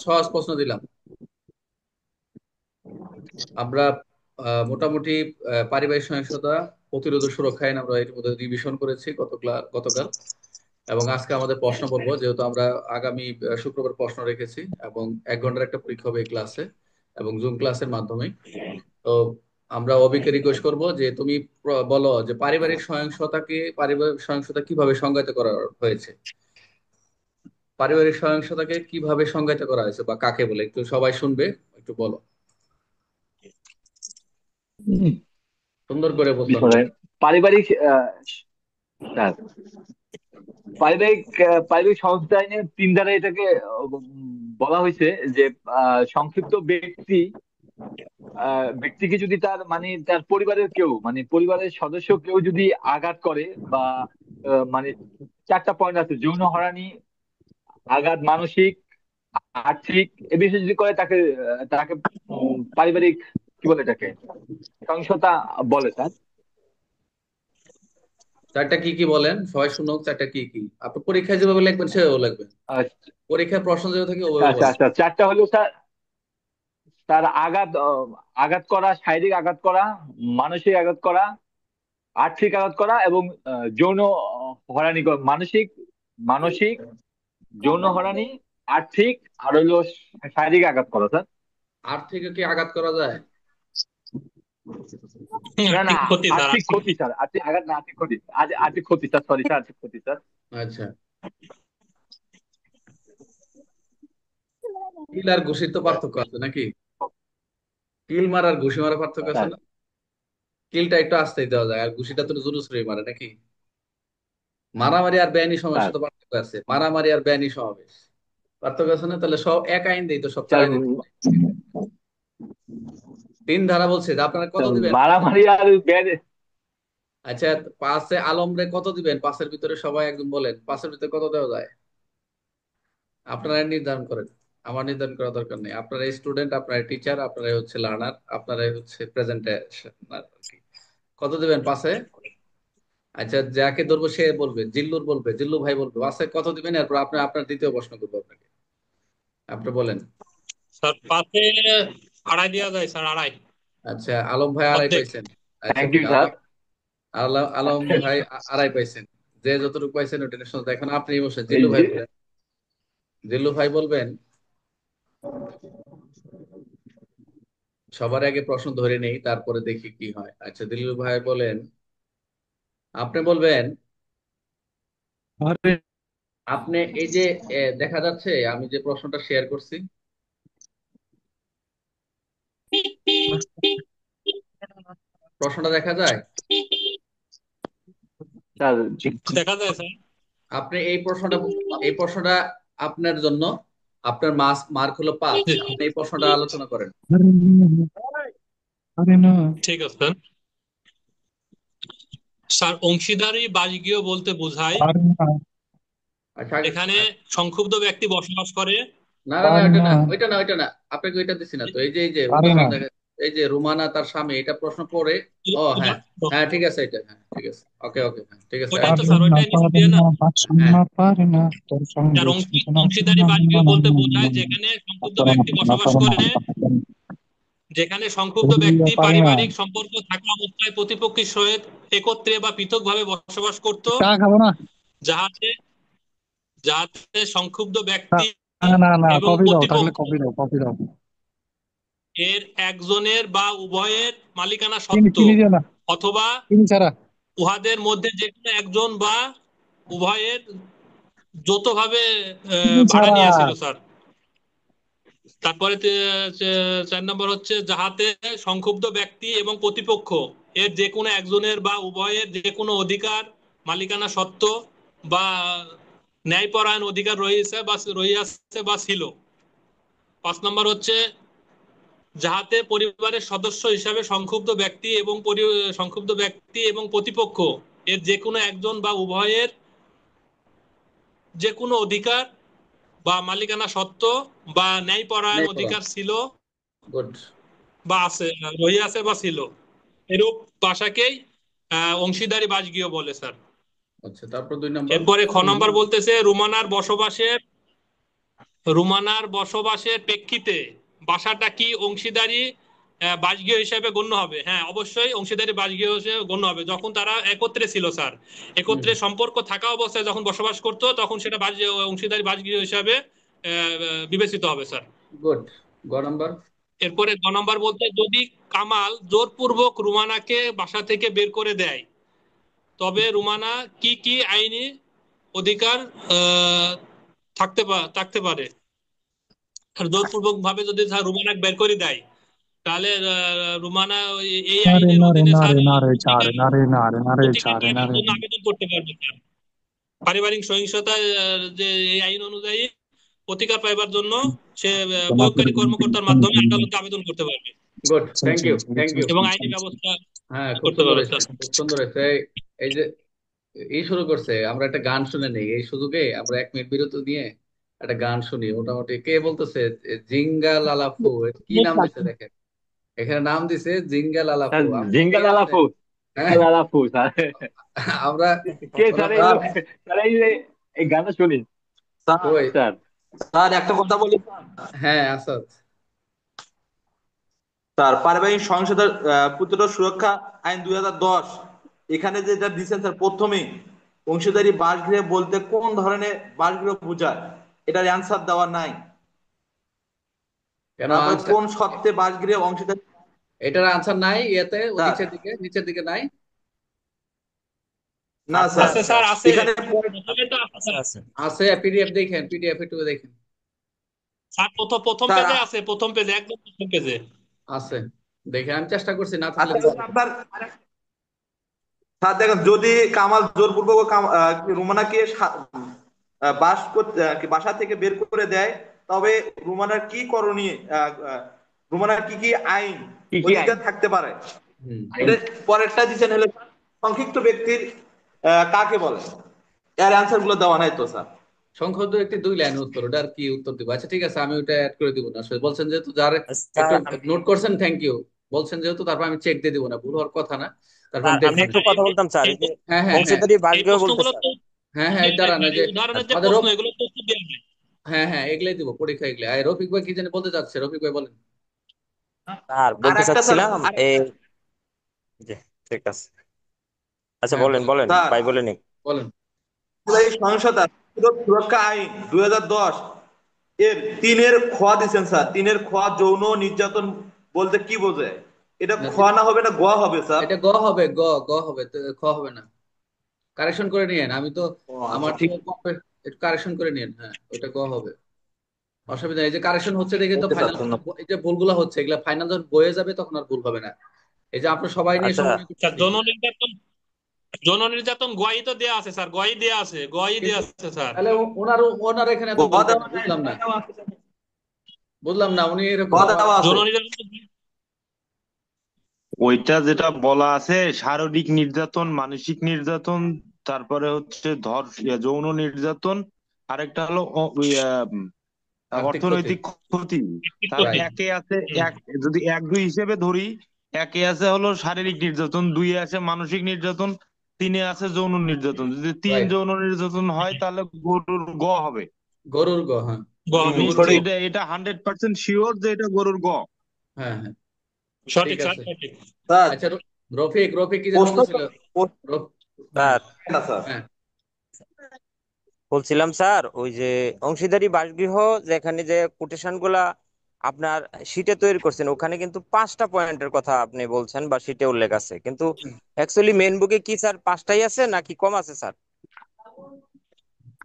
সহজ প্রশ্ন দিলাম। আমরা মোটামুটি পারিবারিক সহিংসতা প্রতিরোধ ও সুরক্ষা আইন আমরা এর মধ্যে রিভিশন করেছি গতকাল। এবং আজকে আমাদের প্রশ্ন পড়বো, যেহেতু আমরা আগামী শুক্রবার প্রশ্ন রেখেছি এবং 1 ঘন্টার একটা পরীক্ষা হবে এই ক্লাসে এবং জুম ক্লাসের মাধ্যমে। তো আমরা অবিকে রিকোয়েস্ট করব যে তুমি বলো যে পারিবারিক সহিংসতা কিভাবে সংজ্ঞায়িত করা হয়েছে। পারিবারিক সহিংসতাকে কিভাবে সংজ্ঞায়িত করা হয়েছে বা কাকে বলে, একটু সবাই শুনবে, একটু বলো সুন্দর করে বলতে হবে। বিষয় পারিবারিক স্যার, পারিবারিক সংস্থা আইনে তিন ধারা এটাকে বলা হয়েছে যে সংক্ষিপ্ত ব্যক্তিকে যদি তার তার পরিবারের কেউ পরিবারের সদস্য কেউ যদি আঘাত করে বা মানে চারটা পয়েন্ট আছে: যৌন হয়রানি, আঘাত, মানসিক, আর্থিক, এ বিষয়ে যদি করে তাকে তাকে পারিবারিক কি বলে এটাকে সহিংসতা বলে স্যার। চারটা কি কি বলেন, সবাই শুনুক। চারটা কি কি আপনি পরীক্ষায় যেভাবে লিখবেন সেভাবে লিখবেন। আচ্ছা পরীক্ষায় প্রশ্ন যেভাবে থাকে ওভাবে আচ্ছা বলেন। আচ্ছা, চারটা হলো স্যার। তার আঘাত করা, শারীরিক আঘাত করা, মানসিক আঘাত করা, আর্থিক আঘাত করা এবং যৌন হয়রানি করা। মানসিক মানসিক যৌন হয়রানি, আর্থিক, আর হইলো শারীরিক আঘাত করা স্যার। আর থেকে কি আঘাত করা যায়? না না, আর্থিক ক্ষতি স্যার, আর্থিক আর্থিক ক্ষতি স্যার, আর্থিক আঘাত না, আর্থিক ক্ষতি। আর্থিক ক্ষতি স্যার, সরি স্যার, আর্থিক ক্ষতি স্যার। আচ্ছা, কিল আর ঘুষির তো পার্থক্য আছে নাকি? কিল মারার ঘুষি মারার পার্থক্য আছে স্যার না? কিলটা একটু আস্তেই দেওয়া যায় আর ঘুষিটা তো জোরে সোরে মারে নাকি? মারামারি আর বেআইনি সমাবেশ স্যার তো পার্থক্য আছে। মারামারি আর বেআইনি সমাবেশ পার্থক্য আছে না? তাহলে সব এক আইন দেই তো, সব চার স্যার আইনের তিন ধারা বলছে যে আপনারা কত স্যার, দিবেন পাঁচের মারামারি ভিতরে? আর আচ্ছা, পাঁচে আলম রে কত দিবেন? পাঁচের ভিতরে সবাই একদম বলেন, পাঁচের ভিতরে কত দেওয়া যায়? আপনারা নির্ধারণ করেন, আমার নির্ধারণ করার দরকার নেই। আপনারা স্টুডেন্ট, আপনারা টিচার, আপনারা হচ্ছে লার্নার, আপনারাই হচ্ছে প্রেজেন্টেশন আর কি। কত দিবেন পাঁচে? আচ্ছা, যাকে ধরবো সে বলবে, জিল্লুর বলবে, জিল্লু ভাই বলবে পাঁচে কত দিবেন, এরপর আপনি আপনার দ্বিতীয় প্রশ্ন করবো আপনাকে। আপনি বলেন। স্যার। পাশে আড়াই দেওয়া যায় স্যার, আড়াই। আচ্ছা, আলম ভাই আড়াই অর্ধেক। পাইছেন। আচ্ছা থ্যাংক ঠিক ইউ স্যার। আলম, আলম ভাই আড়াই পাইছেন। যে যতটুকু পাইছেন ওটা নিয়ে শুনতে। এখন আপনি বসে এই জিল্লু ভাই যে বলেন। জিল্লু ভাই বলবেন। সবার আগে প্রশ্ন ধরে নেই, তারপরে দেখি কি হয়। আচ্ছা, জিল্লু ভাই বলেন, আপনি বলবেন। আরে আপনি এই যে দেখা যাচ্ছে আমি যে প্রশ্নটা শেয়ার করছি, প্রশ্নটা দেখা যায়? স্যার, দেখা যায় স্যার। আপনি এই প্রশ্নটা আপনার জন্য। আপনার মার্ক হলো 5। জি, আপনি এই প্রশ্নটা আলোচনা করেন। আরে না, আরে না, ঠিক আছে স্যার। স্যার, অংশীদারি বাজগীয় বলতে বোঝায় আরে না, আচ্ছা এখানে সংক্ষুব্ধ ব্যক্তি বসবাস করে। না না না, আরে ওইটা না, না, ওইটা না, ওইটা না। আপনাকে ওইটা দিচ্ছি না তো। এই যে আরে না। উদাহরণ দেখা, এই যে রুমানা তার স্বামী, এটা প্রশ্ন পড়ে। ও হ্যাঁ, হ্যাঁ ঠিক আছে, এটা হ্যাঁ ঠিক আছে, ওকে ওকে, হ্যাঁ ঠিক আছে, ওইটাই তো পারে স্যার, না, ওইটাই নিচে পারে দিয়ে না। না, বাসন হ্যাঁ। না পারে না, তোর আর সঙ্গে ছিল না, অংশীদারি বাজগীয় বলতে বোঝায় যেখানে সংক্ষুব্ধ ব্যক্তি বসবাস করে, যেখানে সংক্ষুব্ধ ব্যক্তি পারে না, পারিবারিক সম্পর্ক থাকা অবস্থায় প্রতিপক্ষের সহিত একত্রে বা পৃথকভাবে বসবাস করত, চা খাবো না। যাহাতে যাহাতে সংক্ষুব্ধ না ব্যক্তি না না, এবং কফি দাও, থাকলে প্রতিপক্ষ কফি দাও, কফি দাও। এর একজনের বা উভয়ের মালিকানা চিনি সত্ত্ব, চিনি দিও না, অথবা চিনি ছাড়া। উহাদের মধ্যে যে কোনো একজন বা উভয়ের যৌথভাবে চিনি ভাড়া ছাড়া। নিয়েছিল স্যার। তারপরে 4 নম্বর হচ্ছে যাহাতে সংক্ষুব্ধ ব্যক্তি এবং প্রতিপক্ষ এর যে কোনো একজনের বা উভয়ের যে কোনো অধিকার, মালিকানা সত্ত্ব বা ন্যায়পরায়ণ অধিকার রহিয়াছে বা ছিল। 5 নম্বর হচ্ছে যাহাতে পরিবারের সদস্য হিসাবে সংক্ষুব্ধ ব্যক্তি এবং প্রতিপক্ষ এর যে কোনো একজন বা উভয়ের যে কোনো অধিকার বা মালিকানা সত্ত্ব বা ন্যায়পরায়ণ নেই পড়া। অধিকার ছিল গুড। বা আছে, রহিয়াছে বা ছিল। এরূপ ভাষাকেই অংশীদারি বাজগীয় বলে স্যার। আচ্ছা, তারপর 2 নম্বর। এরপরে খ নম্বর বলতেছে রুমানার বসবাসের রুমানার বসবাসের প্রেক্ষিতে বাসাটা কি অংশীদারি বাসগৃহ হিসেবে গণ্য হবে? হ্যাঁ, অবশ্যই অংশীদারি বাসগৃহ হিসেবে গণ্য হবে। যখন তারা একত্রে ছিল স্যার, একত্রে সম্পর্ক থাকা অবস্থায় যখন বসবাস করতো, তখন সেটা অংশীদারি বাসগৃহ হিসাবে বিবেচিত হবে স্যার। গুড। গ নাম্বার। এরপরে 2 নম্বর বলতে, যদি কামাল জোরপূর্বক রুমানাকে বাসা থেকে বের করে দেয়, তবে রুমানা কি কি আইনি অধিকার থাকতে পারে? আর জোরপূর্বক ভাবে যদি স্যার রুমানাকে বের করে দেয়, তাহলে রুমানা এই নারে আইনের নারে অধীনে স্যার নারে নারে চারে প্রতিকার নারে নারে নারে প্রতিকার চারে পাইবার নারে জন্য আবেদন করতে পারবে স্যার। পারিবারিক সহিংসতা যে এই আইন অনুযায়ী প্রতিকার পাইবার জন্য সে প্রয়োগকারী কর্মকর্তার মাধ্যমে আদালতে আবেদন করতে পারবে good. Thank you, thank you. এবং আইনি ব্যবস্থা হ্যাঁ, খুব করতে সুন্দর পারবে হয়েছে, স্যার। খুব সুন্দর হয়েছে। এই যে এই শুরু করছে, আমরা একটা গান শুনে নেই এই সুযোগে। আমরা 1 মিনিট বিরতি নিয়ে একটা গান শুনি। মোটামুটি কে বলতেছে? জিঙ্গা লালাফু। কি নাম দিছে দেখেন, এখানে নাম দিছে জিঙ্গা লালাফু। স্যার, আপনারা কে জিঙ্গাল আছেন? আলাপু, হ্যাঁ, জিঙ্গাল আলাপু স্যার। আমরা কে ওরা স্যার এই ভাব লোক? স্যার এই যে এই গানটা শুনি স্যার কই। স্যার। স্যার একটা কথা বলি স্যার। হ্যাঁ, আসাদ। স্যার, পারিবারিক সহিংসতার প্রতিরোধ সুরক্ষা আইন 2010, এখানে যেটা দিচ্ছেন স্যার, প্রথমেই অংশীদারি বাসগৃহ বলতে কোন ধরনের বাসগৃহ বোঝায়, এটার অ্যান্সার দেওয়া নাই। কেন তারপরে আনসার? কোন শর্তে বাসগৃহ অংশীদারি। এটার আনসার নাই ইয়েতে, ও স্যার, নিচের দিকে, নিচের দিকে নাই। না আছে স্যার, আছে আছে স্যার, আছে আছে। এখানে প্রথমে তো আছে আছে স্যার। আছে আছে, পিডিএফ দেখেন, পিডিএফ একটু দেখেন। স্যার প্রথম স্যার পেজে আছে, প্রথম পেজে, একদম প্রথম পেজে। আছে, দেখে আমি চেষ্টা করছি, না থাকলে আচ্ছা দিতে পারি। আপনার স্যার দেখেন, যদি কামাল জোরপূর্বক রুমানাকে বাসা থেকে বের করে দেয়, তবে রুমানার কি করণীয়, রুমানার কি কি আইন কি কি আইন? অধিকার থাকতে পারে। হুম। এটা পরেরটা দিচ্ছেন হলে সংক্ষিপ্ত ব্যক্তির কাকে বলে, এর অ্যান্সার গুলো দেওয়া নাই তো স্যার। সংক্ষিপ্ত একটি 2 লাইন উত্তর, ওটা আর কি উত্তর দিব? আচ্ছা ঠিক আছে, আমি ওটা অ্যাড করে দিব না আসলে। বলছেন যেহেতু, যার স্যার একটু আমি নোট করছেন, থ্যাংক ইউ। বলছেন যেহেতু, তারপর আমি চেক দিয়ে দিব না, ভুল হওয়ার কথা না। তারপর স্যার আমি আমি দেখবো না। একটু কথা বলতাম স্যার, এই এই যে হ্যাঁ, হ্যাঁ, হ্যাঁ, অংশীদারি এই বাসগৃহ বলতে প্রশ্নগুলো স্যার। তো হ্যাঁ, হ্যাঁ, দেওয়া নাই দাঁড়ান, স্যার, যে এই উদাহরণের যে আমাদের প্রশ্ন, এগুলো তো উত্তর দেওয়া নাই। হ্যাঁ, হ্যাঁ, এগুলাই দিব, পরীক্ষা এগুলাই। আর রফিক ভাই কি জানি বলতে চাচ্ছে, রফিক ভাই বলেন। স্যার আর বলতে একটা স্যার, চাচ্ছিলাম এই যে, ঠিক আছে, আচ্ছা হ্যাঁ, বলেন বলেন, বলেন স্যার ভাই বলেন। বলেন। এই সহিংসতা প্রতিরোধ সুরক্ষা আইন 2010 এর 3-এর খ দিচ্ছেন স্যার। 3-এর খ যৌন নির্যাতন বলতে কি বোঝায়? এটা না, খ না হবে না গ হবে স্যার? এটা গ হবে, গ। গ হবে তো, খ হবে না। কারেকশন করে নিয়েন, আমি তো ও আমার আচ্ছা, তো ঠিক। একটু কারেকশন করে নিয়েন। হ্যাঁ, ওইটা গ হবে, অসুবিধা নেই। এই যে কারেকশন হচ্ছে দেখে তো ওকে স্যার, ফাইনাল, ধন্যবাদ। এই যে ভুলগুলো হচ্ছে, এগুলা ফাইনাল যখন বয়ে যাবে তখন আর ভুল হবে না। এই যে আপনার সবাই নিয়ে আচ্ছা সমন্বয় স্যার করতেছি। যৌন নির্যাতন গয়ই তো দেয়া আছে স্যার, গয়ই দেয়া আছে, গয়ই দেয়া কিন্তু আছে স্যার। তাহলে ওনার ওনার এখানে গ তো ভুল কেন? দেওয়া নাই, বুঝলাম গ না, দেওয়া আছে স্যার। বুঝলাম না, উনি গ এরকম আমার। দেওয়া আছে। যৌন নির্যাতন ওইটা যেটা বলা আছে, শারীরিক নির্যাতন, মানসিক নির্যাতন, তারপরে হচ্ছে যৌন নির্যাতন, আরেকটা হলো আর্থিক ক্ষতি। অর্থনৈতিক ক্ষতি। ঠিক তাহলে ক্ষতি। রাইট। একে আছে হুম। এক, যদি 1-2 হিসেবে ধরি, একে আছে হলো শারীরিক নির্যাতন, 2-এ আছে মানসিক নির্যাতন, 3-এ আছে যৌন নির্যাতন। যদি 3 রাইট। যৌন নির্যাতন হয় তাহলে গরুর গ হবে। গরুর গ, হ্যাঁ। গবে গরুর গ। সঠিক। এটা 100% শিওর যে এটা গরুর গ। হ্যাঁ, হ্যাঁ, ঠিক সঠিক স্যার, আছে। সঠিক। স্যার আচ্ছা, রফিক, রফিক কি যেন প্রশ্ন বলতেছিল। হ্যাঁ, স্যার না স্যার। হ্যাঁ। বলছিলাম স্যার, ওই যে অংশীদারি বাসগৃহ যেখানে যে কোটেশন গুলা আপনার শিটে তৈরি করছেন, ওখানে কিন্তু 5টা পয়েন্টের কথা আপনি বলছেন বা শিটে উল্লেখ আছে, কিন্তু অ্যাকচুয়ালি মেন বুকে কি স্যার 5টাই আছে নাকি কম আছে স্যার?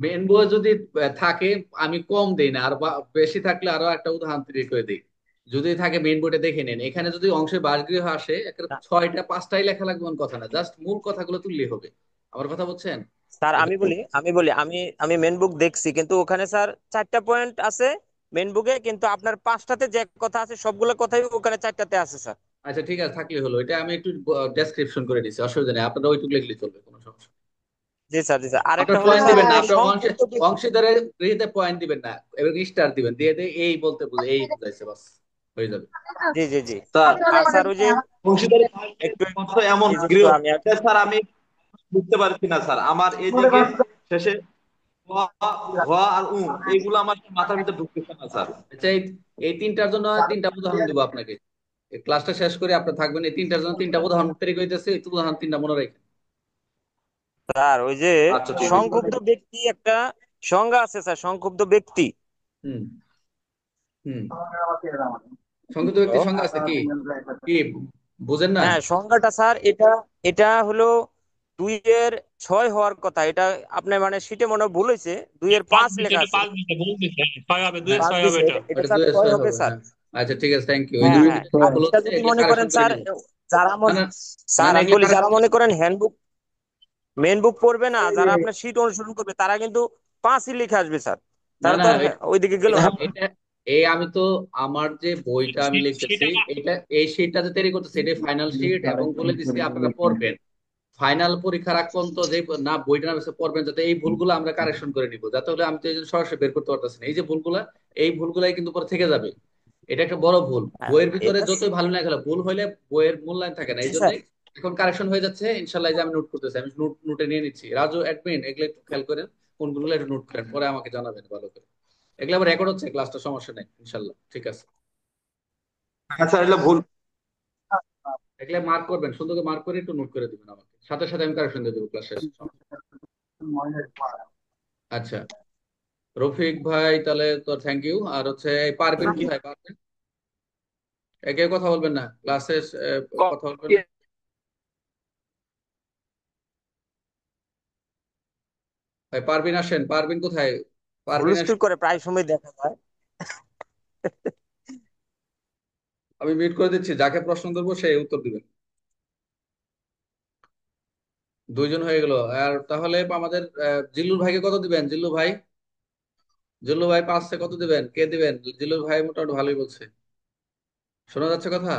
মেন বই যদি থাকে, আমি কম দেই না, আর বেশি থাকলে আরো একটা উদাহরণ তৈরি করে দিই। যদি থাকে মেন বোর্ডে দেখে নেন, এখানে যদি অংশে বাসগৃহ আসে, একটা 6টা 5টাই লেখা লাগবে এমন কথা না, জাস্ট মূল কথাগুলো তুললেই হবে। আমার কথা বুঝছেন? স্যার এই যে আমি আমি মেন বুক দেখছি, কিন্তু ওখানে স্যার 4টা পয়েন্ট আছে মেন বুকে, কিন্তু আপনার 5টাতে যে কথা আছে সবগুলো কথাই ওখানে 4টাতে আছে স্যার। আচ্ছা ঠিক আছে, থাকলে হলো। এটা আমি একটু ডেসক্রিপশন করে দিচ্ছি, অসুবিধা নেই, আপনারা ওইটুকু লিখলে চলবে, কোনো সমস্যা নেই। জি স্যার, জি স্যার। আপনার আরেকটা হলো পয়েন্ট স্যার দিবেন ওই না, যে আপনার সংক্ষিপ্ত অংশীদারের গৃহীতে পয়েন্ট দিবেন না, এবং স্টার দিবেন, দিয়ে দিয়ে এই বলতে বুঝে, এই বুঝাইছে, বাস হয়ে যাবে। জি জি জি। স্যার, আর স্যার ওই যে অংশীদারি একটু এমন এই যে গৃহ, আমি স্যার আমি বুঝতে পারছি না স্যার, আমার এই দিকে শেষে ঘ ঘ আর উ, এইগুলো আমার মাথার ভিতরে ঢুকতেছে না স্যার। আচ্ছা, এই এই তিনটার জন্য তিনটা উদাহরণ দিব আপনাকে। এই ক্লাসটা শেষ করে আপনি থাকবেন, এই তিনটার জন্য তিনটা উদাহরণ তৈরি করতেছে, এই উদাহরণ তিনটা মনে রাখেন। স্যার ওই যে আচ্ছা ঠিক আছে। সংক্ষুব্ধ ব্যক্তি একটা সংজ্ঞা আছে স্যার, সংক্ষুব্ধ ব্যক্তি। হুম হুম সংক্ষিপ্ত ব্যক্তির সংজ্ঞা আছে কি? কি বুঝেন না? হ্যাঁ সংজ্ঞাটা স্যার, এটা এটা হলো 2-এর 6 হওয়ার কথা। এটা আপনার মানে শীটে মনে হয় ভুল হয়েছে, 2-এর 5 লেখা এটা আছে। 5 দিতে ভুল দিতে, 6 হবে, 2 এর হ্যাঁ, 6 হবে দিছে, এটা। এটা এটা ওটা স্যার দুই এর 6 ছয় হবে হবে, স্যার। হ্যাঁ। আচ্ছা ঠিক আছে, থ্যাংক ইউ। এই হ্যাঁ দুই হ্যাঁ, আর ভুল এটা হচ্ছে, যদি এগুলো মনে করেন কারেকশন করে স্যার, নিব। যারা না না স্যার না, আমি এগুলো বলি, যারা কারেকশন। মনে করেন হ্যান্ডবুক মেন বুক পড়বে না, যারা আপনার শীট অনুসরণ করবে, তারা কিন্তু 5ই লিখে আসবে স্যার। না তারা না, তো আর ওইদিকে গেল না। এটা এই আমি তো আমার যে বইটা আমি লিখতেছি, সেটা এটা এই শীটটা যে তৈরি করতেছি, এটা ফাইনাল শীট, এবং বলে দিচ্ছি আপনারা পড়বেন ফাইনাল পরীক্ষার আগ পর্যন্ত, যে না বইটা না বেশি পড়বেন, যাতে এই ভুলগুলো আমরা কারেকশন করে নিব, যাতে হলে আমি তো এই জন্য সরাসরি বের করতে পারতেছি না এই যে ভুলগুলা, এই ভুলগুলাই কিন্তু পরে থেকে যাবে। এটা একটা বড় ভুল, হ্যাঁ, বইয়ের ভিতরে এটা যতই ভালো না খেলে ভুল হইলে বইয়ের মূল্যায়ন থাকে না, এই স্যার। জন্যই এখন কারেকশন হয়ে যাচ্ছে ইনশাল্লাহ। এই যে আমি নোট করতেছি, আমি নোটে নিয়ে নিচ্ছি। রাজু, অ্যাডমিন, এগুলো একটু খেয়াল করেন, কোনগুলো একটু নোট করেন, পরে আমাকে জানাবেন ভালো করে। এগুলো আবার রেকর্ড হচ্ছে ক্লাসটা, সমস্যা নেই ইনশাল্লাহ, ঠিক আছে। হ্যাঁ স্যার, এটা ভুল। এগুলো মার্ক করবেন, সুন্দর করে মার্ক করে একটু নোট করে দিবেন আমাকে, সাথে সাথে আমি কারেকশন দিয়ে দেবো ক্লাস শেষে, সমস্যা নেই। আচ্ছা রফিক ভাই, তাহলে তো থ্যাংক ইউ। আর হচ্ছে এই পারবেন কি ভাই, পারবেন একে কথা বলবেন না ক্লাসে, কথা বলবেন না। ভাই পারবিন আসেন, পারবিন কোথায়? পারবিন হুলস্থুল আসেন। করে প্রায় সময় দেখা যায়। আমি মিউট করে দিচ্ছি, যাকে প্রশ্ন করবো সে উত্তর দিবেন। দুইজন হয়ে গেল। আর তাহলে আমাদের জিল্লুর ভাইকে কত দিবেন? জিল্লু ভাই, জিল্লু ভাই পাঁচে কত দিবেন? কে দিবেন? জিল্লু ভাই মোটামুটি ভালোই বলছে, শোনা যাচ্ছে কথা।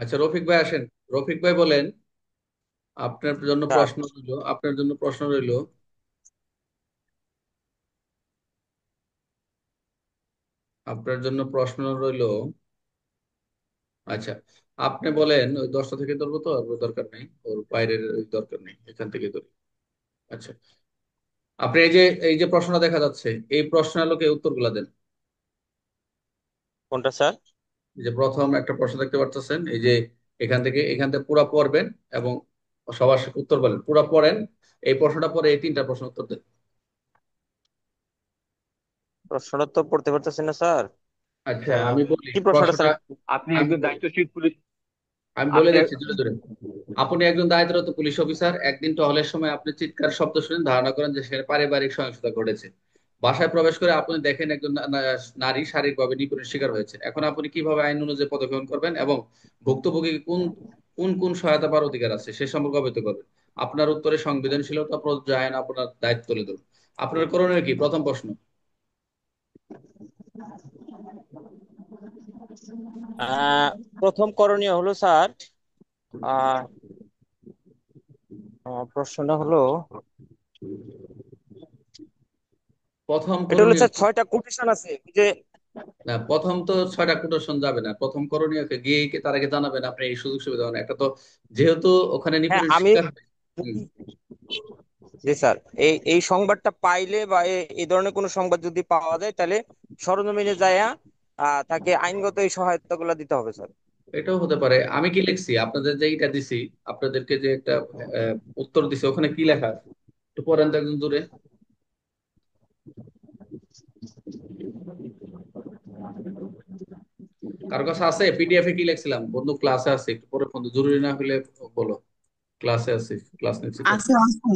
আচ্ছা রফিক ভাই আসেন। রফিক ভাই বলেন, আপনার জন্য স্যার প্রশ্ন রইল, আপনার জন্য প্রশ্ন রইল, আপনার জন্য প্রশ্ন রইল। আচ্ছা আপনি বলেন, ওই 10টা থেকে ধরবো তো, আর ওর দরকার নেই, ওর বাইরের ওই দরকার নেই, এখান থেকে ধরি। আচ্ছা আপনি এই যে প্রশ্নটা দেখা যাচ্ছে, এই প্রশ্নের আলোকে উত্তরগুলা দেন। কোনটা স্যার? এই যে প্রথম একটা প্রশ্ন দেখতে পাচ্ছেন, এই যে এখান থেকে পুরা পড়বেন, এবং সবার উত্তর বলেন, পুরা পড়েন। এই প্রশ্নটা পরে এই তিনটা প্রশ্ন উত্তর দেন। প্রশ্নটা তো পড়তে পারতেছি না স্যার। আচ্ছা আমি বলি আহ, কি প্রশ্নটা প্রশ্নটা, স্যার? আপনি আমি একজন বলি, দায়িত্বশীল পুলিশ। আমি বলে আপনি দিচ্ছি ধরে ধরে। আপনি একজন দায়িত্বরত পুলিশ অফিসার, একদিন টহলের সময় আপনি চিৎকার শব্দ শুনে ধারণা করেন যে সেখানে পারিবারিক সহিংসতা ঘটেছে। বাসায় প্রবেশ করে আপনি দেখেন একজন নারী শারীরিকভাবে নিপীড়নের শিকার হয়েছে। এখন আপনি কিভাবে আইন অনুযায়ী পদক্ষেপ করবেন এবং ভুক্তভোগীকে কোন কোন কোন সহায়তা পাওয়ার অধিকার আছে সে সম্পর্কে অবহিত করবেন। আপনার উত্তরে সংবেদনশীলতা প্রযোজ্য আইন আপনার দায়িত্ব তুলে ধরুন। আপনার করণীয় কি? প্রথম প্রশ্ন। আহ প্রথম করণীয় হলো স্যার, আহ প্রশ্নটা হলো, প্রথম এটা হলো করণীয় স্যার কি? 6টা কোটেশন আছে ওই যে। না, প্রথম তো 6টা কোটেশন যাবে না, প্রথম করণীয় গিয়ে তার আগে জানাবেন আপনি এই সুযোগ সুবিধা হয় না। একটা তো যেহেতু ওখানে হ্যাঁ নিপীড়নের আমি, শিকার হয়। হুম, জি স্যার, এই এই সংবাদটা পাইলে বা এই ধরনের কোনো সংবাদ যদি পাওয়া যায়, তাহলে সরেজমিনে যায়া তাকে আইনগত এই সহায়তা গুলা দিতে হবে স্যার। এটাও হতে পারে। আমি কি লিখছি আপনাদের যে এইটা দিছি, আপনাদেরকে যে একটা আহ, উত্তর দিছি, ওখানে কি লেখা আছে? একটু পড়েন তো একজন দূরে, কারো কাছে আছে? পিডিএফ এ কি লিখছিলাম বন্ধু? ক্লাসে আছে, একটু পরে বন্ধু, জরুরি না হলে বলো। ক্লাসে আছে, ক্লাস নিচ্ছি তো। আছে আছে।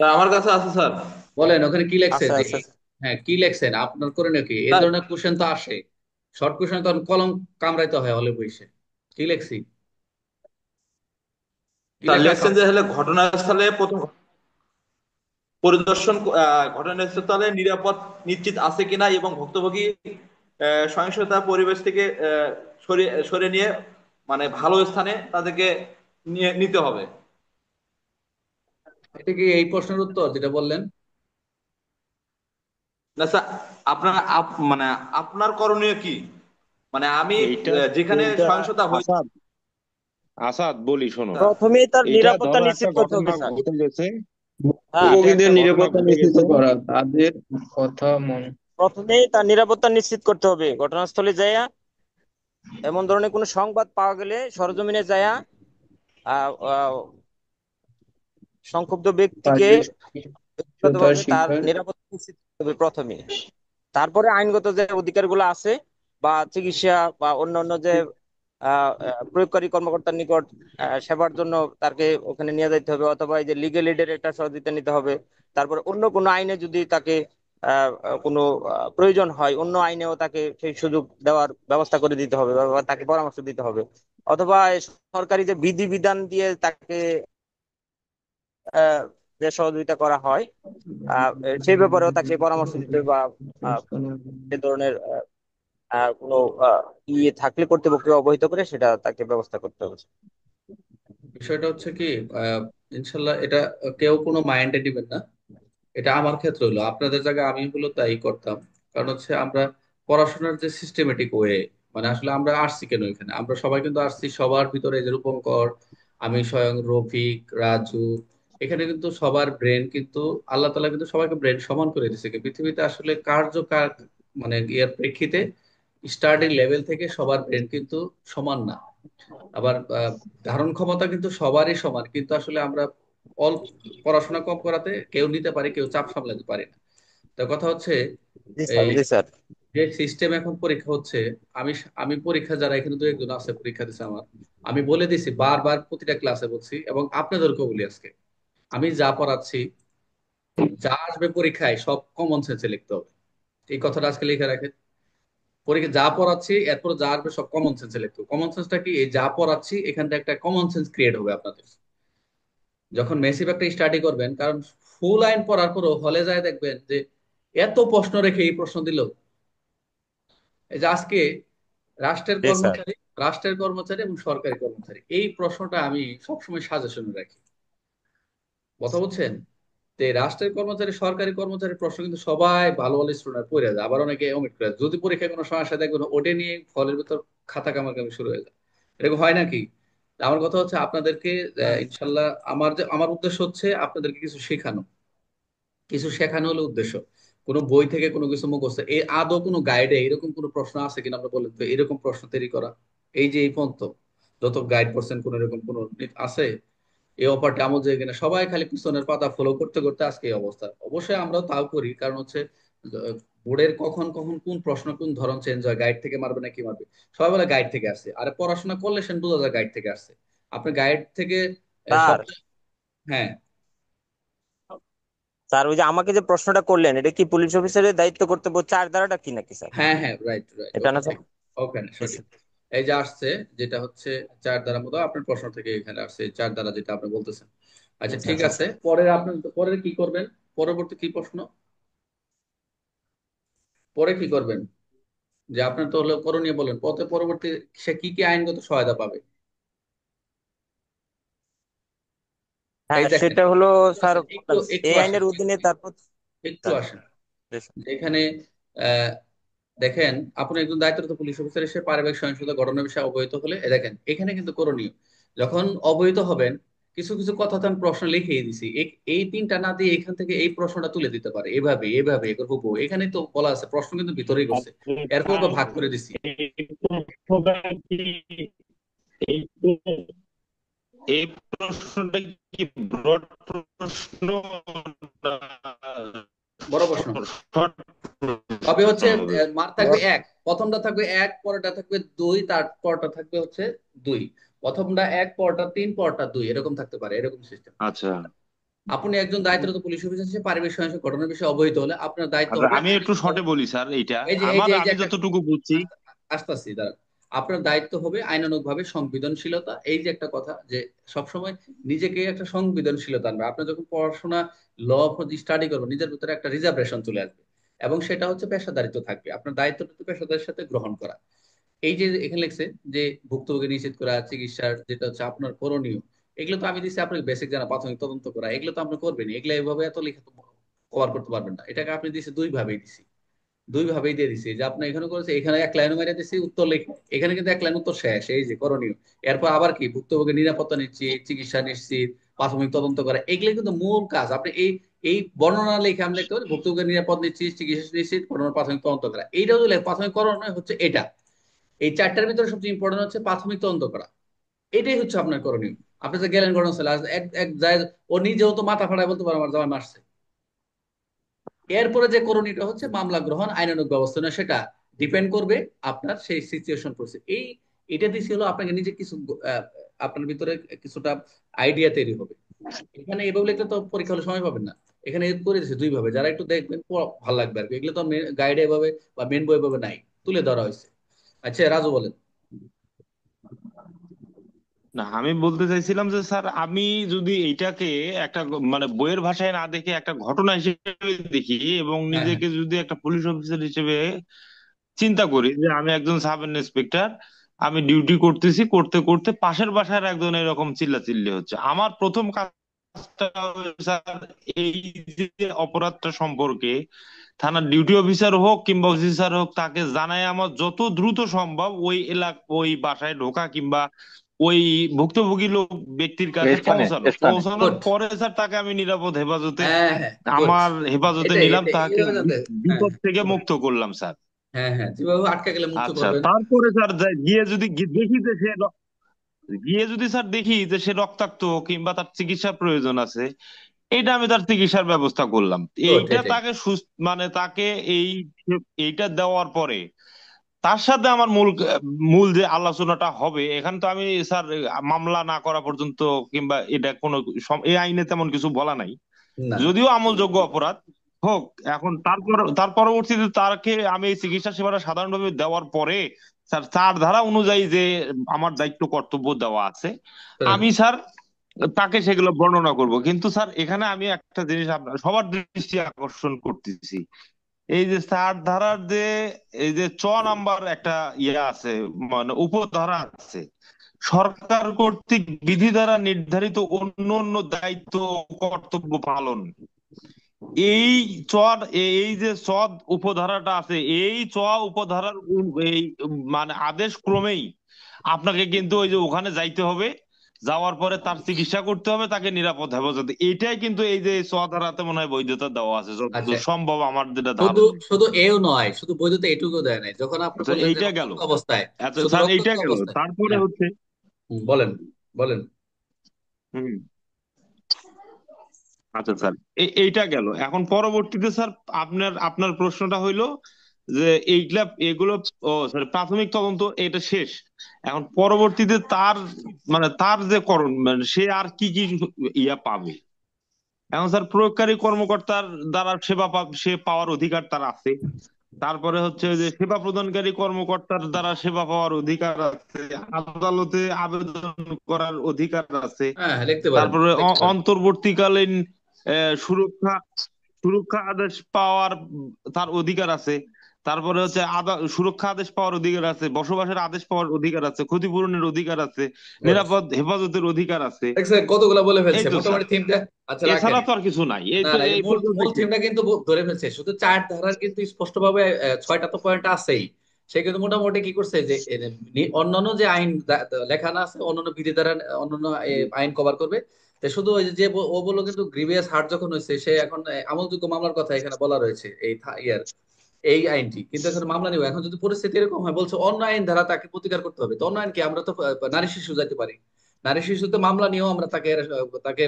তা আমার কাছে আছে স্যার। বলেন ওখানে কি লেখছেন আচ্ছা যে আচ্ছা। হ্যাঁ কি লেখছেন আপনার করে নাকি? এই স্যার, ধরনের কোশ্চেন তো আসে, শর্ট কোশ্চেন তো কলম কামড়াইতে হয় হলে বসে। কি লেখছি? কি স্যার লেখা আছে? লেখছেন যে হলে ঘটনাস্থলে প্রথম পরিদর্শন, ঘটনাস্থলে নিরাপদ নিশ্চিত আছে কিনা এবং ভুক্তভোগী সহিংসতা পরিবেশ থেকে সরিয়ে সরিয়ে নিয়ে মানে ভালো স্থানে তাদেরকে নিয়ে নিতে হবে। এটা কি এই প্রশ্নের উত্তর যেটা বললেন? না স্যার, আপনার মানে আপনার করণীয় কি? মানে আমি এইটা যেখানে এইটা সহিংসতা হয়েছে। আসাদ আসাদ বলি শোনো, প্রথমেই তার এটা নিরাপত্তা ধরো একটা নিশ্চিত করতে ঘটনা হবে স্যার। ঘটে গেছে, হ্যাঁ, এটা ভুক্তভোগীদের একটা ঘটনা নিরাপত্তা ঘটে নিশ্চিত গেছে। করা, তাদের কথা প্রথমেই তার নিরাপত্তা নিশ্চিত করতে হবে। ঘটনাস্থলে যাইয়া এমন ধরনের কোনো সংবাদ পাওয়া গেলে সরজমিনে যাইয়া আহ আহ, সংক্ষুব্ধ ব্যক্তিকে তাদের সহিংসতার ব্যক্তিগতভাবে তার শিকার। নিরাপত্তা নিশ্চিত করতে হবে প্রথমে। তারপরে আইনগত যে অধিকারগুলো আছে বা চিকিৎসা বা অন্যান্য যে প্রয়োগকারী কর্মকর্তার নিকট সেবার জন্য তাকে ওখানে নিয়ে যেতে হবে, অথবা এই যে লিগেল এডের একটা সহযোগিতা নিতে হবে। তারপরে অন্য কোনো আইনে যদি তাকে কোনো প্রয়োজন হয়, অন্য আইনেও তাকে সেই সুযোগ দেওয়ার ব্যবস্থা করে দিতে হবে বা তাকে পরামর্শ দিতে হবে। অথবা এই সরকারি যে বিধিবিধান দিয়ে তাকে আহ, যে সহযোগিতা করা হয়, আহ, সেই ব্যাপারেও তাকে পরামর্শ দিতে হবে, বা যে ধরনের কোনো আহ, ইয়ে থাকলে কর্তৃপক্ষকে অবহিত করে সেটা তাকে ব্যবস্থা করতে হবে। বিষয়টা হচ্ছে কি, আহ, ইনশাল্লাহ এটা কেউ কোনো মাইন্ডে দিবেন না। এটা আমার ক্ষেত্রে হলো, আপনাদের জায়গায় আমি হলো তাই করতাম। কারণ হচ্ছে আমরা পড়াশোনার যে সিস্টেমেটিক ওয়ে, মানে আসলে আমরা আসছি কেন এখানে, আমরা সবাই কিন্তু আসছি সবার ভিতরে, যে রূপঙ্কর, আমি স্বয়ং, রফিক, রাজু, এখানে কিন্তু সবার ব্রেন কিন্তু আল্লাহ তাআলা কিন্তু সবাইকে ব্রেন সমান করে দিয়েছে। পৃথিবীতে আসলে কার্য মানে এর প্রেক্ষিতে স্টার্টিং লেভেল থেকে সবার ব্রেন কিন্তু সমান না। আবার ধারণ ক্ষমতা কিন্তু সবারই সমান, কিন্তু আসলে আমরা অল্প পড়াশোনা কম করাতে কেউ নিতে পারে, কেউ চাপ সামলাতে পারে না। তো কথা হচ্ছে, জি স্যার, এই জি স্যার। যে সিস্টেম এখন পরীক্ষা হচ্ছে, আমি আমি পরীক্ষা, যারা এখানে দু একজন আছে পরীক্ষা দিচ্ছে আমার, আমি বলে দিছি বারবার, প্রতিটা ক্লাসে বলছি এবং আপনাদেরকেও বলি আজকে, আমি যা পড়াচ্ছি, যা আসবে পরীক্ষায় সব কমন সেন্সে লিখতে হবে। এই কথাটা আজকে লিখে রাখেন। পরীক্ষা যা পড়াচ্ছি এরপর যা আসবে সব কমন সেন্সে লিখতে হবে। কমন সেন্সটা কি, এই যা পড়াচ্ছি এখান থেকে একটা কমন সেন্স ক্রিয়েট হবে আপনাদের যখন মেসিভ একটা স্টাডি করবেন। কারণ ফুল আইন পড়ার পরও হলে যায় দেখবেন যে এত প্রশ্ন রেখে এই প্রশ্ন দিল। এই যে আজকে রাষ্ট্রের জি স্যার। কর্মচারী, রাষ্ট্রের কর্মচারী এবং সরকারি কর্মচারী, এই প্রশ্নটা আমি সবসময় সাজেশনে রাখি। কথা বলছেন? যে রাষ্ট্রের কর্মচারী, সরকারি কর্মচারী প্রশ্ন কিন্তু সবাই ভালো ভালো স্টুডেন্ট পড়ে যায়, আবার অনেকে ওমিট করে যায়। যদি পরীক্ষায় কোনো সমস্যা দেখবেন ওটা নিয়ে ফলের ভিতর খাতা কামাকামি শুরু হয়ে যায়। এরকম হয় নাকি? আমার কথা হচ্ছে আপনাদেরকে ইনশাল্লাহ, আমার উদ্দেশ্য হচ্ছে আপনাদেরকে কিছু শেখানো, কিছু শেখানো হলো উদ্দেশ্য। কোনো বই থেকে কোনো কিছু মুখস্থ, এই আদৌ কোনো গাইডে এরকম কোনো প্রশ্ন আছে কিনা আমরা বলেন তো, এরকম প্রশ্ন তৈরি করা। এই যে এই পর্যন্ত যত গাইড করছেন, কোন এরকম কোন আছে? এই অফারটা আমল যায় কিনা? সবাই খালি পিছনের পাতা ফলো করতে করতে আজকে এই অবস্থা। অবশ্যই আমরাও তাও করি, কারণ হচ্ছে বোর্ডের কখন কখন কোন প্রশ্ন কোন ধরন চেঞ্জ হয়, গাইড থেকে মারবে না কি মারবে। সবাই বলে গাইড থেকে আসছে, আরে পড়াশোনা করলে সেন বোঝা যায় গাইড থেকে আসছে। আপনি গাইড থেকে স্যার, সবচেয়ে, হ্যাঁ স্যার ওই যে আমাকে যে প্রশ্নটা করলেন, এটা কি পুলিশ অফিসারের দায়িত্ব কর্তব্য চার ধারাটা কি নাকি স্যার? হ্যাঁ হ্যাঁ, রাইট রাইট, এটা ওকে না স্যার? ওকে, জি সঠিক। স্যার। এই যে আসছে, যেটা হচ্ছে চার দ্বারা মতো আপনার প্রশ্ন থেকে এখানে আসছে, চার দ্বারা যেটা আপনি বলতেছেন। আচ্ছা আচ্ছা ঠিক আচ্ছা আছে, স্যার। পরের আপনার পরের কি করবেন? পরবর্তী কি প্রশ্ন, পরে কি করবেন? যে আপনার তো হলো করণীয় বলেন, পথে পরবর্তী সে কি কি আইনগত সহায়তা পাবে? এই হ্যাঁ, দেখেন, সেটা হলো একটু স্যার, আসেন, একটু একটু এই আসেন, আইনের অধীনে তারপর। একটু স্যার, আসেন। জি স্যার। এখানে আহ, দেখেন, আপনি একজন দায়িত্বরত পুলিশ অফিসার এসে পারিবারিক সহিংসতা ঘটনার বিষয়ে অবহিত হলে, দেখেন এখানে কিন্তু করণীয়, যখন অবহিত হবেন, কিছু কিছু কথা তো আমি প্রশ্ন লিখিয়ে দিছি, এই তিনটা না দিয়ে এখান থেকে এই প্রশ্নটা তুলে দিতে পারে, এভাবে এভাবে এগুলো হুবহু। এখানে তো বলা আছে, প্রশ্ন কিন্তু ভিতরেই করছে, এরপর ওকে ভাগ করে দিছি। এই প্রশ্নটা কি ব্রড প্রশ্ন না বড় প্রশ্ন শর্ট হবে প্রশ্ন হচ্ছে, হবে? মার থাকবে এক, প্রথমটা থাকবে এক, পরেরটা থাকবে দুই, তারপরটা থাকবে হচ্ছে দুই। প্রথমটা এক, পরটা তিন, পরটা দুই, এরকম থাকতে পারে, এরকম সিস্টেম। আচ্ছা আপনি একজন দায়িত্বরত পুলিশ অফিসার হিসেবে পারিবারিক সহিংসত ঘটনার বিষয়ে অবহিত হলে আপনার দায়িত্ব আচ্ছা, হবে আমি একটু আইনানুগ, শর্টে বলি স্যার এইটা, এই যে আমার এই যে আমি একটা, যতটুকু বুঝছি। আসতেছি দাঁড়ান, আপনার দায়িত্ব হবে আইনানুগ ভাবে সংবেদনশীলতা। এই যে একটা কথা, যে সবসময় নিজেকে একটা সংবেদনশীলতা আনবে। আপনি যখন পড়াশোনা, ল স্টাডি করবেন, নিজের ভিতরে একটা রিজার্ভেশন চলে আসবে, এবং সেটা হচ্ছে পেশাদারিত্ব থাকবে। আপনার দায়িত্বটা তো পেশাদারের সাথে গ্রহণ করা। এই যে এখানে লিখছে যে ভুক্তভোগী নিশ্চিত করা, চিকিৎসার যেটা হচ্ছে আপনার করণীয়, এগুলো তো আমি দিচ্ছি আপনাকে বেসিক জানা, প্রাথমিক তদন্ত করা, এগুলো তো আপনি করবেন। এগুলো এভাবে এত লিখে কভার করতে পারবেন না, এটাকে আপনি দিচ্ছে দুই ভাবেই দিছি। দুই ভাবেই দিয়ে দিছি, যে আপনি এখানে করেছে, এখানে এক লাইন মেরে দিছি উত্তর লিখে, এখানে কিন্তু এক লাইন উত্তর শেষ, এই যে করণীয়। এরপর আবার কি, ভুক্তভোগীর নিরাপত্তা নিশ্চিত, চিকিৎসা নিশ্চিত, প্রাথমিক তদন্ত করা, এগুলো কিন্তু মূল কাজ। আপনি এই এই বর্ণনা লিখে আমি লিখতে পারি ভুক্তভোগীর নিরাপদ নিশ্চিত, চিকিৎসা নিশ্চিত, করণীয় প্রাথমিক তদন্ত করা। এইটাও যদি প্রাথমিক করণীয় হচ্ছে এটা, এই চারটার ভিতরে সবচেয়ে ইম্পর্টেন্ট হচ্ছে প্রাথমিক তদন্ত করা। এটাই হচ্ছে আপনার করণীয়। আপনি যে গেলেন ঘটনাস্থলে, আজ এক এক যায়, ও নিজেও তো মাথা ফাটায় বলতে পারে আমার জামাই মারছে। এরপরে যে করণীয়টা হচ্ছে মামলা গ্রহণ, আইনানুগ ব্যবস্থা নেওয়া, সেটা ডিপেন্ড করবে আপনার সেই সিচুয়েশন পরিস্থিতি। এটা দিছি হলো আপনাকে নিজে কিছু আপনার ভিতরে কিছুটা আইডিয়া তৈরি হবে। এখানে এভাবে লিখলে তো পরীক্ষা হলে সময় পাবেন না। এখানে করে দিচ্ছে দুই ভাবে, যারা একটু দেখবেন ভালো লাগবে আর কি। এগুলো তো গাইডে এভাবে বা মেন বই এভাবে নাই, তুলে ধরা হয়েছে। আচ্ছা রাজু বলেন। না, আমি বলতে চাইছিলাম যে স্যার, আমি যদি এইটাকে একটা মানে বইয়ের ভাষায় না দেখে একটা ঘটনা হিসেবে দেখি, এবং হ্যাঁ, হ্যাঁ, নিজেকে যদি একটা পুলিশ অফিসার হিসেবে চিন্তা করি যে আমি একজন সাব ইন্সপেক্টর, আমি ডিউটি করতেছি, করতে করতে পাশের বাসার একজন এরকম চিল্লাচিল্লি হচ্ছে, আমার প্রথম কাজটা হবে স্যার, এই যে অপরাধটা সম্পর্কে থানার ডিউটি অফিসার হোক কিংবা অফিসার হোক, তাকে জানায় আমার যত দ্রুত সম্ভব ওই এলাকা, ওই বাসায় ঢোকা, কিংবা ওই ভুক্তভোগী লোক ব্যক্তির কাছে স্থানে পৌঁছানো। স্থানে পৌঁছানোর গুড। পরে স্যার তাকে আমি নিরাপদ হেফাজতে, হ্যাঁ, হ্যাঁ, গুড। আমার হেফাজতে এটাই নিলাম, এটাই তাকে এইভাবে জানতে। হ্যাঁ, বিপদ হ্যাঁ, থেকে বলেন। মুক্ত করলাম স্যার। হ্যাঁ, হ্যাঁ, যেভাবে আটকা গেলে মুক্ত আচ্ছা, করবেন। তারপরে স্যার গিয়ে যদি দেখি যে গিয়ে যদি স্যার দেখি যে সে রক্তাক্ত কিংবা তার চিকিৎসার প্রয়োজন আছে, এটা আমি তার চিকিৎসার ব্যবস্থা করলাম। গুড, এইটা এটাই। তাকে সুস্থ মানে তাকে এই এইটা দেওয়ার পরে তার সাথে আমার মূল মূল যে আলোচনাটা হবে, এখানে তো আমি স্যার মামলা না করা পর্যন্ত কিংবা এটা কোনো এই আইনে তেমন কিছু বলা নাই, না, যদিও আমলযোগ্য অপরাধ হোক। এখন তার পরবর্তীতে তাকে আমি এই চিকিৎসা সেবাটা সাধারণভাবে দেওয়ার পরে স্যার, 4 ধারা অনুযায়ী যে আমার দায়িত্ব কর্তব্য দেওয়া আছে, শোনেন। আমি স্যার তাকে সেগুলো বর্ণনা করব। কিন্তু স্যার এখানে আমি একটা জিনিস আপনার সবার দৃষ্টি আকর্ষণ করতেছি, এই যে 4 ধারার যে এই যে নাম্বার একটা ইয়ে আছে, মানে উপধারা আছে, সরকার কর্তৃক বিধি দ্বারা নির্ধারিত অন্য অন্য দায়িত্ব ও কর্তব্য পালন। এই এই যে উপধারাটা আছে, এই উপধারার এই মানে আদেশ ক্রমেই আপনাকে কিন্তু ওই যে ওখানে যাইতে হবে, যাওয়ার পরে তার চিকিৎসা করতে হবে, তাকে নিরাপদ হেফাজতে। এটাই কিন্তু এই যে ধারাতে মনে হয় বৈধতা দেওয়া আছে, আচ্ছা, যতদূর সম্ভব আমার যেটা শুধু ধারণা। শুধু এও নয়, শুধু বৈধতা এটুকু দেয় নাই, যখন আপনি আচ্ছা, বললেন যে এইটা গেল। রক্তাক্ত অবস্থায়, আচ্ছা শুধু স্যার, এইটা রক্তাক্ত গেল। অবস্থায়। তারপরে হ্যাঁ, হচ্ছে বলেন, বলেন। হুম আচ্ছা স্যার, এইটা গেল। এখন পরবর্তীতে স্যার আপনার আপনার প্রশ্নটা হইলো যে এগুলো, ও সরি, প্রাথমিক তদন্ত এটা শেষ। এখন পরবর্তীতে তার মানে তার যে করণ, মানে সে আর কি কি ইয়া পাবে। এখন স্যার প্রয়োগকারী কর্মকর্তার দ্বারা সে পাওয়ার অধিকার তার আছে। তারপরে হচ্ছে যে সেবা প্রদানকারী কর্মকর্তার দ্বারা সেবা পাওয়ার অধিকার আছে, আদালতে আবেদন করার অধিকার আছে। হ্যাঁ, হ্যাঁ, লিখতে পারেন, তারপরে লিখতে পারেন। অন্তর্বর্তীকালীন সুরক্ষা সুরক্ষা আদেশ পাওয়ার তার অধিকার আছে। তারপরে হচ্ছে সুরক্ষা আদেশ পাওয়ার অধিকার আছে, বসবাসের আদেশ পাওয়ার অধিকার আছে, ক্ষতিপূরণের অধিকার আছে, গুড। নিরাপদ হেফাজতের অধিকার আছে। দেখছেন কতগুলা বলে এই ফেলছে তো স্যার, মোটামুটি থিমটা। আচ্ছা রাখেন। এছাড়া তো আর কিছু নাই, এই না, তো না, এই এই মূল মূল পর্যন্তই শেষ। থিমটা কিন্তু ধরে ফেলছে। শুধু চার ধারার কিন্তু স্পষ্টভাবে ছয়টা তো পয়েন্ট আছেই। সে কিন্তু মোটামুটি কি করছে যে অন্যান্য যে আইন লেখানো আছে, অন্যান্য বিধি দ্বারা অন্যান্য আইন কভার করবে। তো শুধু ওই যে ও বললো কিন্তু গ্রিভিয়াস হার্ট যখন হয়েছে, সে এখন আমলযোগ্য মামলার কথা এখানে বলা রয়েছে এই ইয়ার এই আইনটি, কিন্তু এখন মামলা নিব। এখন যদি পরিস্থিতি এরকম হয়, বলছে অন্য আইন দ্বারা তাকে প্রতিকার করতে হবে। তো অন্য আইন কি, আমরা তো নারী শিশু যাইতে পারি, নারী শিশুতে মামলা নিয়েও আমরা তাকে তাকে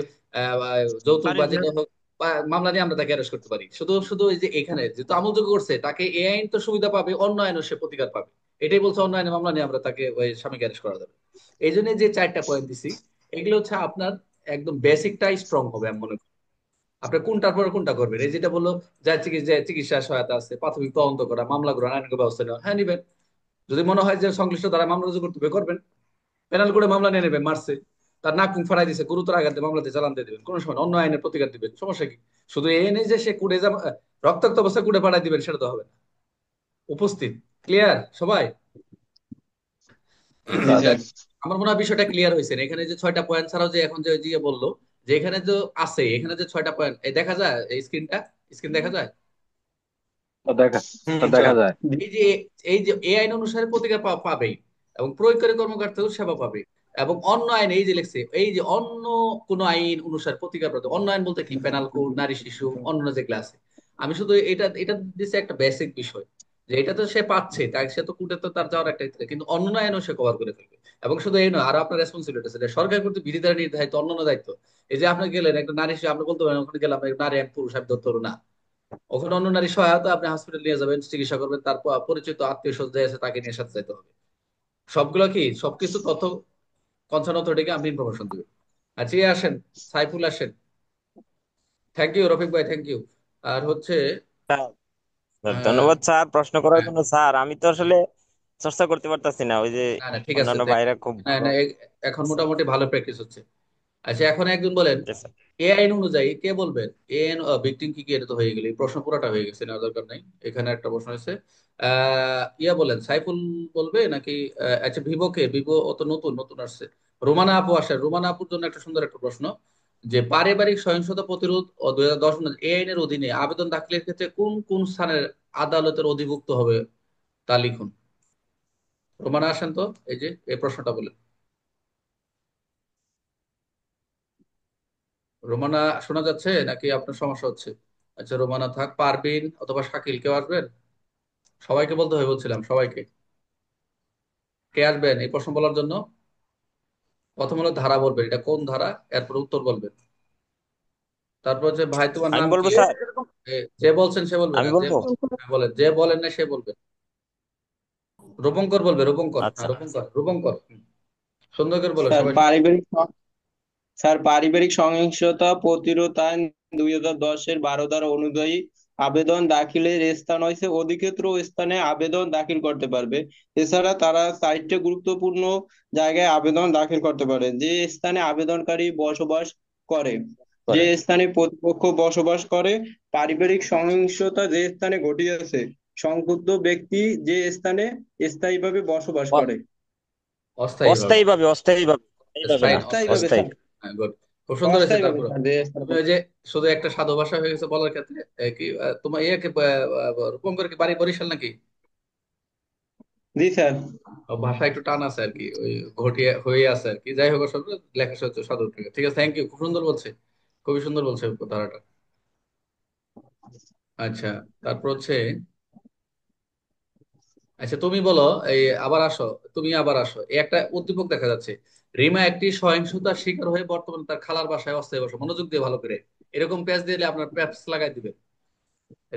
যৌতুক আরে বা যেটা হোক, বা মামলা নিয়ে আমরা তাকে অ্যারেস্ট করতে পারি। শুধু শুধু এই যে এখানে যেহেতু আমলযোগ্য করছে, তাকে এই আইন তো সুবিধা পাবে, অন্য আইনও সে প্রতিকার পাবে। এটাই বলছে, অন্য আইনে মামলা নিয়ে আমরা তাকে ওই স্বামীকে অ্যারেস্ট করা যাবে। এই জন্য যে চারটা পয়েন্ট দিছি, এগুলো হচ্ছে আপনার একদম বেসিকটাই স্ট্রং হবে আমি মনে করি। আপনি কোনটার পরে কোনটা করবেন, এই যেটা বললো যে চিকিৎসা সহায়তা আছে, প্রাথমিক তদন্ত করা, মামলা গ্রহণ, আইনগত ব্যবস্থা নেওয়া, হ্যাঁ নিবেন। যদি মনে হয় যে সংশ্লিষ্ট দ্বারা মামলা রুজু করতে হবে, করবেন। পেনাল করে মামলা নিয়ে নেবেন, মারছে, তার নাক মুখ ফাড়াই দিছে, গুরুতর আঘাতে মামলাতে চালান দিয়ে দিবেন, কোনো সময় না। অন্য আইনের প্রতিকার দিবেন, সমস্যা কি? শুধু এই নেই যে সে কুড়ে রক্তাক্ত অবস্থায় কুড়ে পাঠাই দিবেন, সেটা তো হবে না। উপস্থিত, ক্লিয়ার সবাই? জি স্যার। স্যার। আমার মনে হয় বিষয়টা ক্লিয়ার হয়েছে। এখানে যে ছয়টা পয়েন্ট ছাড়াও যে এখন যে জিয়ে বললো, যে এখানে যে আছে, এখানে যে ছয়টা পয়েন্ট, এই দেখা যায় এই স্ক্রিন দেখা যায়? তা দেখা হুম, তা দেখা স্যার। যায়। এই যে এই যে এই আইন অনুসারে প্রতিকার পাবেই, এবং প্রয়োগকারী কর্মকর্তাও সেবা পাবে। এবং অন্য আইন, এই যে লিখছে, এই যে অন্য কোন আইন অনুসারে প্রতিকার পাবে, অন্য আইন বলতে কি, পেনাল কোড, নারী শিশু, অন্য যেগুলো আছে। আমি শুধু এটা এটা দিচ্ছি একটা বেসিক বিষয়, যে এটা তো সে পাচ্ছে, তাই সে তো কোর্টে তো তার যাওয়ার একটা ইচ্ছে, কিন্তু অন্য আইনও সে কভার করে ফেলবে। এবং শুধু এই নয়, আরো আপনার রেসপন্সিবিলিটি আছে, সরকার কর্তৃক বিধি দ্বারা নির্ধারিত অন্যান্য দায়িত্ব। এই যে আপনি গেলেন একটা নারী শিশু, আপনি বলতে পারেন ওখানে গেলাম নারী, আমি পুরুষ, আমি ধরতে পারবো না। ওখানে অন্য নারী সহায়তা, আপনি হসপিটাল নিয়ে যাবেন, চিকিৎসা করবেন, তার পরিচিত আত্মীয় স্বজন যে আছে তাকে নিয়ে সাথে যেতে হবে। সবগুলো কি, সবকিছু তথ্য কনসার্ন অথরিটিকে আপনি ইনফরমেশন দিবেন। আচ্ছা, আসেন, সাইফুল আসেন। থ্যাংক ইউ রফিক ভাই, থ্যাংক ইউ। আর হচ্ছে স্যার, আহ, ধন্যবাদ স্যার প্রশ্ন করার হ্যাঁ, জন্য। স্যার আমি তো আসলে চর্চা করতে পারতাছি না, ওই যে না না ঠিক আছে, অন্যান্য ভাইরা খুব না ভালো। না, এখন মোটামুটি ভালো প্র্যাকটিস হচ্ছে। আচ্ছা, এখন একজন বলেন, জি স্যার। এ আইন অনুযায়ী কে বলবেন, এ আইন ভিকটিম কি কি, এটা তো হয়ে গেল, এই প্রশ্ন পুরোটা হয়ে গেছে, নেওয়ার দরকার নাই। এখানে একটা প্রশ্ন আছে, ইয়া বলেন, সাইফুল বলবে নাকি? আচ্ছা, ভিভো অত নতুন নতুন আসছে। রোমানা আপু আসে, রোমানা আপুর জন্য একটা সুন্দর একটা প্রশ্ন, যে পারিবারিক সহিংসতা প্রতিরোধ ও 2010 এ আইনের অধীনে আবেদন দাখিলের ক্ষেত্রে কোন কোন স্থানের আদালতের অধিভুক্ত হবে, তা লিখুন। রোমানা আসেন তো, এই যে এই প্রশ্নটা বলেন। রোমানা শোনা যাচ্ছে নাকি আপনার সমস্যা হচ্ছে? আচ্ছা, রোমানা থাক, পারবিন অথবা শাকিল, কেউ আসবেন? সবাইকে বলতে হয় বলছিলাম, সবাইকে। কে আসবেন এই প্রশ্ন বলার জন্য? প্রথম হলো ধারা বলবেন, এটা কোন ধারা, এরপর উত্তর বলবেন। তারপর হচ্ছে, ভাই তোমার আমি নাম কি? বলবো স্যার। যে বলছেন সে বলবেন, আমি আর যে বলবো। হ্যাঁ, বলেন, যে বলেন না সে বলবেন। রূপঙ্কর বলবে, রূপঙ্কর, হ্যাঁ আচ্ছা। রূপঙ্কর, রূপঙ্কর, সুন্দর করে বলো স্যার সবাই। পারিবারিক সহিংসতা প্রতিরোধ আইন 2010-এর 12 ধারা অনুযায়ী আবেদন দাখিলের স্থান হয়েছে অধিক্ষেত্র স্থানে আবেদন দাখিল করতে পারবে। এছাড়া তারা 4টে গুরুত্বপূর্ণ জায়গায় আবেদন দাখিল করতে পারে: যে স্থানে আবেদনকারী বসবাস করে, যে করে। স্থানে প্রতিপক্ষ বসবাস করে, পারিবারিক সহিংসতা যে স্থানে ঘটিয়েছে, সংক্ষুব্ধ ব্যক্তি যে স্থানে স্থায়ীভাবে বসবাস করে। অস্থায়ী ভাবে। অস্থায়ীভাবে, অস্থায়ীভাবে, অস্থায়ীভাবে স্থায়ী না, অস্থায়ীভাবে অস্থায়ী। স্যার, হ্যাঁ, good। খুব সুন্দর হয়েছে। অস্থায়ীভাবে তারপর স্যার, যে তুমি স্থানে। ওই যে শুধু একটা সাধু ভাষা হয়ে গেছে বলার ক্ষেত্রে, কি তোমার ইয়েকে রূপঙ্কর কি বাড়ি বরিশাল নাকি? জি স্যার। ভাষা একটু টান আছে আর কি, ওই ঘটিয়ে হয়ে আছে আর কি, যাই হোক, সব লেখা হচ্ছে সাধুর থেকে। ঠিক আছে, থ্যাংক ইউ, খুব সুন্দর বলছে, খুবই সুন্দর বলছে ধারাটা। আচ্ছা, তারপর হচ্ছে, আচ্ছা তুমি বলো, এই আবার আসো, তুমি আবার আসো, এই একটা উদ্দীপক দেখা যাচ্ছে, রিমা একটি সহিংসতার শিকার হয়ে বর্তমানে তার খালার বাসায় অস্থায়ী বসে। মনোযোগ দিয়ে ভালো করে, এরকম প্যাচ দিলে আপনার প্যাচ লাগাই দিবেন।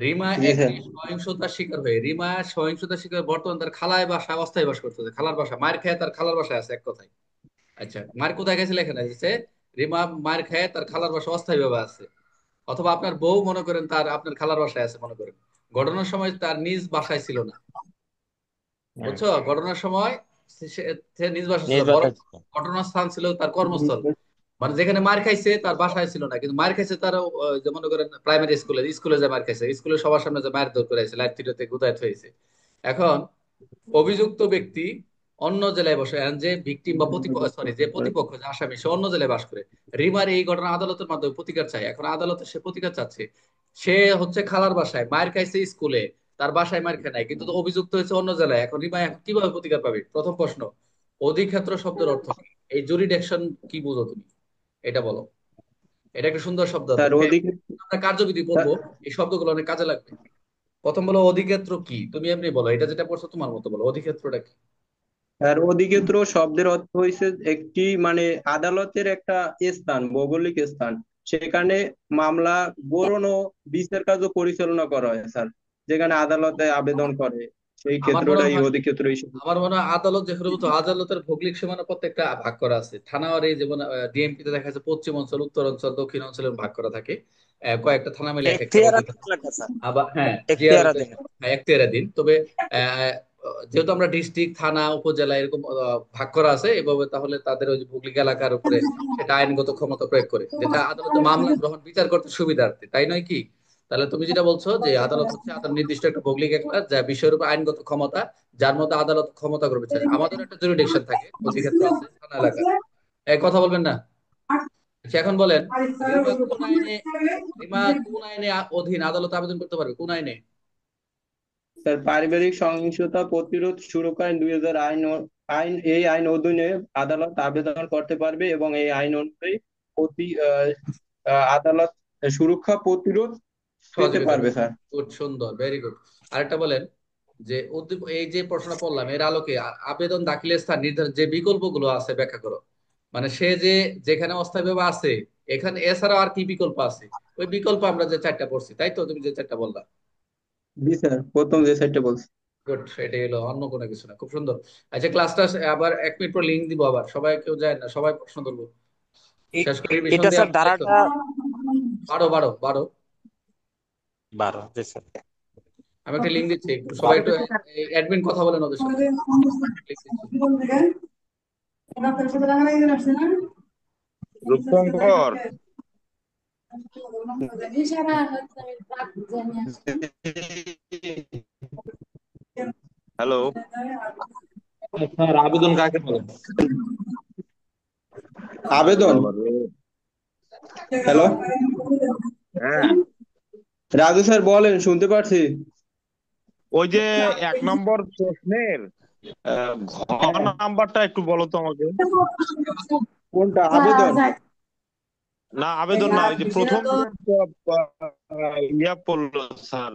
রিমা জি স্যার। একটি সহিংসতার শিকার হয়ে, রিমা সহিংসতার শিকার হয়ে বর্তমানে তার খালায় বাসায় অস্থায়ী বাস করতেছে, খালার বাসা, মায়ের খেয়ে তার খালার বাসায় আছে, এক কথায়। আচ্ছা, মার কোথায় গেছে লেখা আছে, রিমা মার খেয়ে তার খালার বাসা অস্থায়ী ভাবে আছে। অথবা আপনার বউ মনে করেন তার আপনার খালার বাসায় আছে, মনে করেন ঘটনার সময় তার নিজ বাসায় ছিল না। হুম। বুঝছো, ঘটনার সময় সে নিজ বাসায় ছিল, বরং নির্বাচন। ঘটনার স্থান ছিল তার কর্মস্থল। মানে যেখানে মার খাইছে তার বাসায় ছিল না, কিন্তু মার খাইছে তার যে মনে করেন প্রাইমারি স্কুলে, স্কুলে যে মার খাইছে, স্কুলে সবার সামনে যে মায়ের দৌড় করে আছে, লাইফ থ্রিতে গুদায় হয়েছে। এখন অভিযুক্ত ব্যক্তি অন্য জেলায় বসে, and যে ভিকটিম বা সরি, যে প্রতিপক্ষ, যে আসামি, সে অন্য জেলায় বাস করে। রিমার এই ঘটনা আদালতের মাধ্যমে প্রতিকার চায়, এখন আদালতে সে প্রতিকার চাচ্ছে। সে হচ্ছে খালার বাসায় মায়ের খাইছে, স্কুলে তার বাসায় মায়ের খায় নাই, কিন্তু তো অভিযুক্ত হয়েছে অন্য জেলায়। এখন রিমা এখন কিভাবে প্রতিকার পাবে? প্রথম প্রশ্ন, অধিক্ষেত্র শব্দের অর্থ কি? এই জুরিডিকশন কি বুঝো তুমি, এটা বলো। এটা একটা সুন্দর শব্দ আছে, স্যার ওদিকে আমরা কার্যবিধি পড়বো, এই শব্দগুলো অনেক কাজে লাগবে। প্রথম বলো, অধিক্ষেত্র কি, তুমি এমনি বলো, এটা যেটা পড়ছো তোমার মতো বলো, অধিক্ষেত্রটা কি? স্যার অধিক্ষেত্র শব্দের অর্থ হয়েছে একটি মানে আদালতের একটা স্থান, ভৌগোলিক স্থান, সেখানে মামলা গ্রহণ ও বিচার কার্য পরিচালনা করা হয় স্যার, যেখানে আদালতে আবেদন করে সেই আমার মনে ক্ষেত্রটাই হয় অধিক্ষেত্র হিসেবে। আমার মনে হয় আদালত যেখানে মতো, আদালতের ভৌগোলিক সীমানা প্রত্যেকটা ভাগ করা আছে। থানার এই যেমন ডিএমপি তে দেখা যাচ্ছে পশ্চিম অঞ্চল, উত্তর অঞ্চল, দক্ষিণ অঞ্চলে ভাগ করা থাকে। কয়েকটা থানা মিলে এক একটা এখতিয়ারাধীন অধিক্ষেত্র। এলাকা স্যার। আবার হ্যাঁ, এখতিয়ারাধীন। এখতিয়ারাধীন। তবে আহ, যেহেতু আমরা ডিস্ট্রিক্ট, থানা, উপজেলা এরকম ভাগ করা আছে এভাবে, তাহলে তাদের ওই যে ভৌগোলিক এলাকার উপরে সেটা আইনগত ক্ষমতা প্রয়োগ করে, যেটা আদালতে মামলা গ্রহণ বিচার করতে সুবিধার্থে, তাই নয় কি? তাহলে তুমি যেটা বলছো যে আদালত হচ্ছে আদালত নির্দিষ্ট একটা ভৌগোলিক এলাকা, যা বিষয়ের উপর আইনগত ক্ষমতা, যার মধ্যে আদালত ক্ষমতা করবে বিচার। আমাদের একটা জুরিডিকশন থাকে, অধিক্ষেত্র আছে থানা এলাকা। এই কথা বলবেন না। আচ্ছা, এখন বলেন, রিমা কোন আইনে রিমা কোন আইনে অধীন আদালতে আবেদন করতে পারবে, কোন আইনে? স্যার পারিবারিক সহিংসতা প্রতিরোধ সুরক্ষা আইন 2000 এই আইন অধীনে আদালত আবেদন করতে পারবে এবং এই আইন অনুযায়ী প্রতি আদালত সুরক্ষা প্রতিরোধ পেতে সহযোগিতা পারবে করবে। স্যার। গুড, সুন্দর, ভেরি গুড। আরেকটা বলেন যে এই যে প্রশ্ন পড়লাম এর আলোকে আবেদন দাখিলের স্থান নির্ধারণ যে বিকল্পগুলো আছে ব্যাখ্যা করো। মানে সে যে যেখানে অস্থায়ীভাবে আছে এখানে এছাড়াও আর কি বিকল্প আছে? ওই বিকল্প আমরা যে চারটা পড়ছি, তাই তো? তুমি যে চারটা বললা। জি স্যার, প্রথম যে সাইডটা বলছি। গুড, এটাই হলো, অন্য কোনো কিছু না। খুব সুন্দর। আচ্ছা, ক্লাসটা আবার 1 মিনিট পর লিঙ্ক দিব, আবার সবাই কেউ যায় না, সবাই প্রশ্ন তুলবো। শেষ করে রিভিশন এটা দিয়ে স্যার আমরা দেখো। ধারাটা 12 12 12। 12, জি স্যার। আমি একটা লিঙ্ক দিচ্ছি, একটু সবাই একটু অ্যাডমিন কথা বলেন ওদের সাথে। লিঙ্ক দিচ্ছি। রূপঙ্কর, হ্যালো। স্যার আবেদন কাকে বলে? আবেদন। বাবারে। হ্যালো, হ্যাঁ, রাজু স্যার বলেন, শুনতে পারছি। ওই যে 1 নম্বর প্রশ্নের ঘ নাম্বারটা একটু বলো তো আমাকে। কোনটা আবেদন? না, আবেদন না, ওই যে প্রথম যে ইয়া পড়লো স্যার,